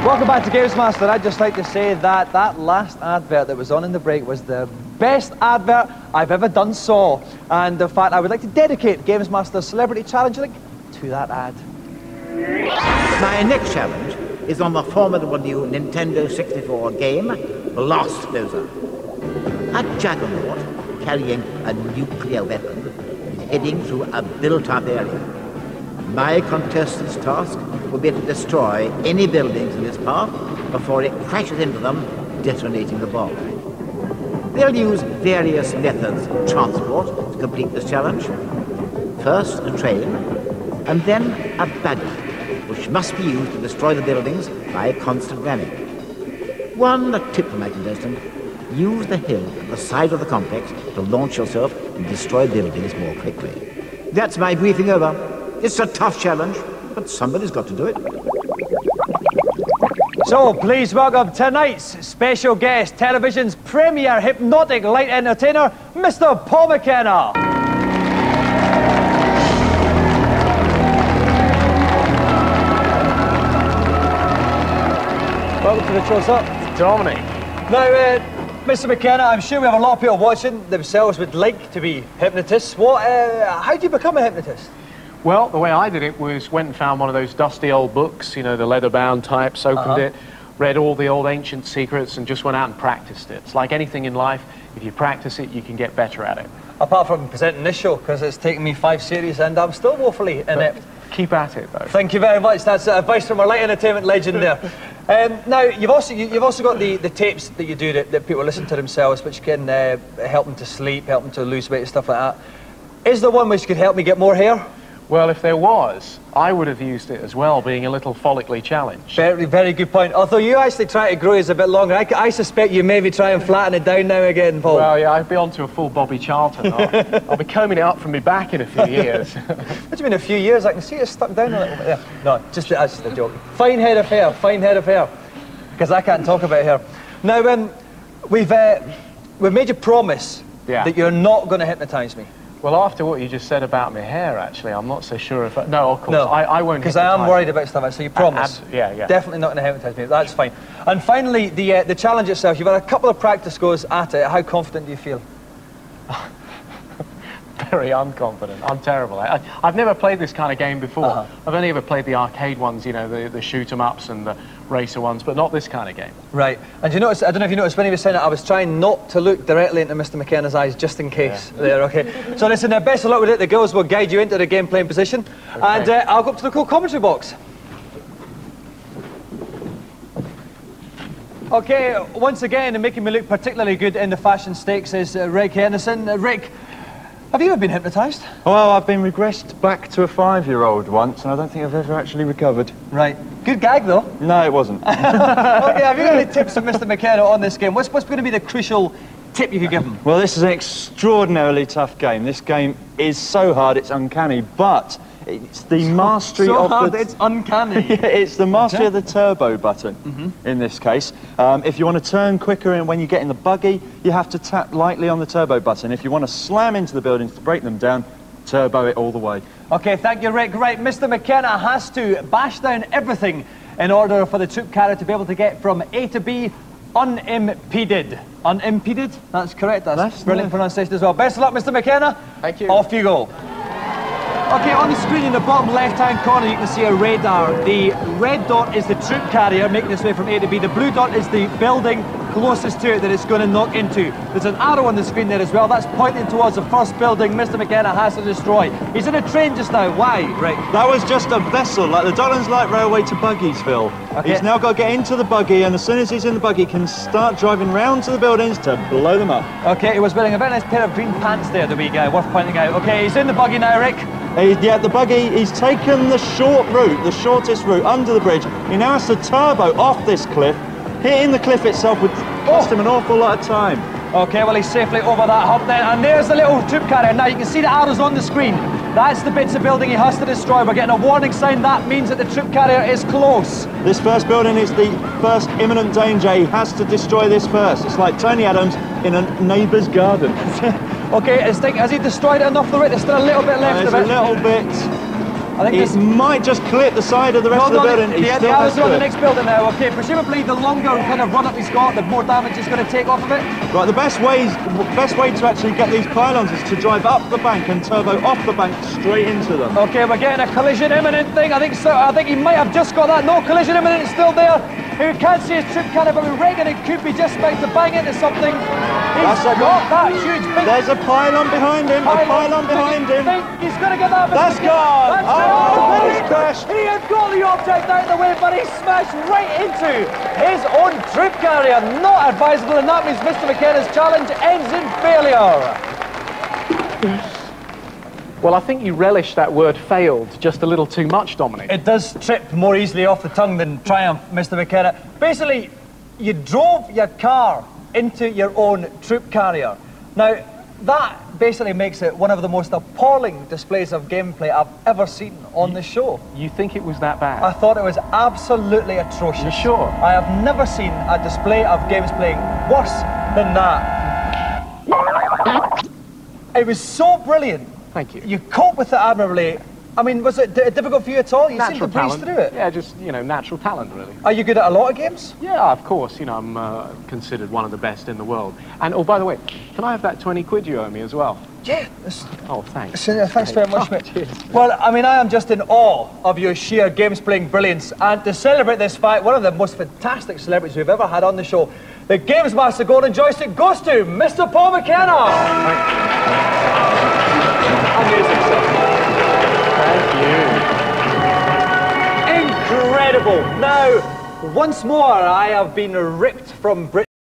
Welcome back to Games Master. I'd just like to say that that last advert that was on in the break was the best advert I've ever done so. And in fact, I would like to dedicate Games Master's Celebrity Challenge Link to that ad. My next challenge is on the formidable new Nintendo 64 game, Blast Closer. A juggernaut carrying a nuclear weapon is heading through a built-up area. My contestant's task will be to destroy any buildings in its path before it crashes into them, detonating the bomb. They'll use various methods of transport to complete this challenge. First, a train, and then a buggy, which must be used to destroy the buildings by constant ramming. One tip for my contestant: use the hill at the side of the complex to launch yourself and destroy buildings more quickly. That's my briefing over. It's a tough challenge, but somebody's got to do it. So, please welcome tonight's special guest, television's premier hypnotic light entertainer, Mr. Paul Mckenna. Welcome to the show, sir. Dominic. Now, Mr. Mckenna, I'm sure we have a lot of people watching themselves would like to be hypnotists. How do you become a hypnotist? Well, the way I did it was went and found one of those dusty old books, you know, the leather-bound types, opened it, read all the old ancient secrets and just went out and practiced it. It's like anything in life, if you practice it, you can get better at it. Apart from presenting this show, because it's taken me 5 series and I'm still woefully inept. Keep at it, though. Thank you very much. That's advice from our light entertainment legend there. Now, you've also got the tapes that you do that people listen to themselves, which can help them to sleep, help them to lose weight and stuff like that. Is there one which could help me get more hair? Well, if there was, I would have used it as well, being a little follically challenged. Very, very good point. Although you actually try to grow yours a bit longer, I suspect you maybe try and flatten it down now again, Paul. Well, yeah, I'd be on to a full Bobby Charlton. I'll be combing it up from my back in a few years. What do you mean a few years? I can see it stuck down a little bit there. No, that's just a joke. Fine head of hair, fine head of hair. Because I can't talk about hair. Now, we've made you promise that you're not going to hypnotise me. Well, after what you just said about my hair, actually, I'm not so sure if... No, of course, no. I won't. Because I am worried about stuff like that, so you promise. Yeah. Definitely not going to hypnotise me. That's fine. And finally, the challenge itself. You've had a couple of practice goes at it. How confident do you feel? Very unconfident. I'm terrible. I've never played this kind of game before. I've only ever played the arcade ones, you know, the shoot-em-ups and the racer ones, but not this kind of game. Right. And you notice, I don't know if you noticed when he was saying it, I was trying not to look directly into Mr. McKenna's eyes, just in case. Yeah. There, okay. So listen, best of luck with it. The girls will guide you into the game playing position. Okay. And I'll go up to the cool commentary box. Okay, once again, making me look particularly good in the fashion stakes is Rick Henderson. Rick, have you ever been hypnotised? Well, I've been regressed back to a 5-year-old once, and I don't think I've ever actually recovered. Right. Good gag, though. No, it wasn't. Okay, have you got any tips for Mr. McKenna on this game? What's going to be the crucial tip you could give him? Well, this is an extraordinarily tough game. This game is so hard, it's uncanny, but it's the mastery of the... it's uncanny. Yeah, it's the mastery of the turbo button, in this case. If you want to turn quicker and when you get in the buggy, you have to tap lightly on the turbo button. If you want to slam into the buildings to break them down, turbo it all the way. Okay, thank you, Rick. Right, Mr. McKenna has to bash down everything in order for the troop carrier to be able to get from A to B unimpeded. Unimpeded? That's correct. That's brilliant pronunciation as well. Best of luck, Mr. McKenna. Thank you. Off you go. Okay, on the screen in the bottom left-hand corner, you can see a radar. The red dot is the troop carrier making its way from A to B. The blue dot is the building closest to it that it's going to knock into. There's an arrow on the screen there as well. That's pointing towards the first building Mr. McKenna has to destroy. He's in a train just now. Why, Rick? That was just a vessel, like the Dollars Light Railway to Buggiesville. Okay. He's now got to get into the buggy, and as soon as he's in the buggy, he can start driving round to the buildings to blow them up. Okay, he was wearing a very nice pair of green pants there, the wee guy, worth pointing out. Okay, he's in the buggy now, Rick. Yeah, the buggy, he's taken the short route, the shortest route under the bridge. He now has to turbo off this cliff. Hitting the cliff itself would cost him an awful lot of time. Okay, well, he's safely over that hump then, and there's the little troop carrier. Now, you can see the arrows on the screen. That's the bits of building he has to destroy. We're getting a warning sign. That means that the troop carrier is close. This first building is the first imminent danger. He has to destroy this first. It's like Tony Adams in a neighbour's garden. Okay, has he destroyed it enough of it? There's still a little bit left of it. There's a little bit. I think it might just clip the side of the rest of the building. The others are on the next building now. Okay, presumably the longer kind of run up he's got, the more damage he's going to take off of it. Right, the best way to actually get these pylons is to drive up the bank and turbo off the bank straight into them. Okay, we're getting a collision imminent thing. I think so. I think he might have just got that. No collision imminent, it's still there. You can't see his troop cannon, but we reckon it could be just about to bang into something. He's got that huge big... There's a pylon behind him, a pylon behind him. He's going to get that. That's gone! Oh, he's crashed. He had got the object out of the way, but he smashed right into his own troop carrier. Not advisable, and that means Mr. McKenna's challenge ends in failure. Well, I think you relish that word failed just a little too much, Dominic. It does trip more easily off the tongue than triumph, Mr. McKenna. Basically, you drove your car into your own troop carrier. Now, that basically makes it one of the most appalling displays of gameplay I've ever seen on the show. You think it was that bad? I thought it was absolutely atrocious. You sure? I have never seen a display of games playing worse than that. It was so brilliant. Thank you. You coped with it admirably. I mean, was it difficult for you at all? You seemed to breeze through it. Yeah, just, you know, natural talent, really. Are you good at a lot of games? Yeah, of course. You know, I'm considered one of the best in the world. And, oh, by the way, can I have that 20 quid you owe me as well? Yeah. Oh, thanks. Thanks very much, mate. Cheers. Well, I mean, I am just in awe of your sheer games-playing brilliance. And to celebrate this fact, one of the most fantastic celebrities we've ever had on the show, the Games Master Golden Joystick goes to Mr. Paul McKenna. Amazing stuff. Thank you. Incredible. Now, once more, I have been ripped from Britain.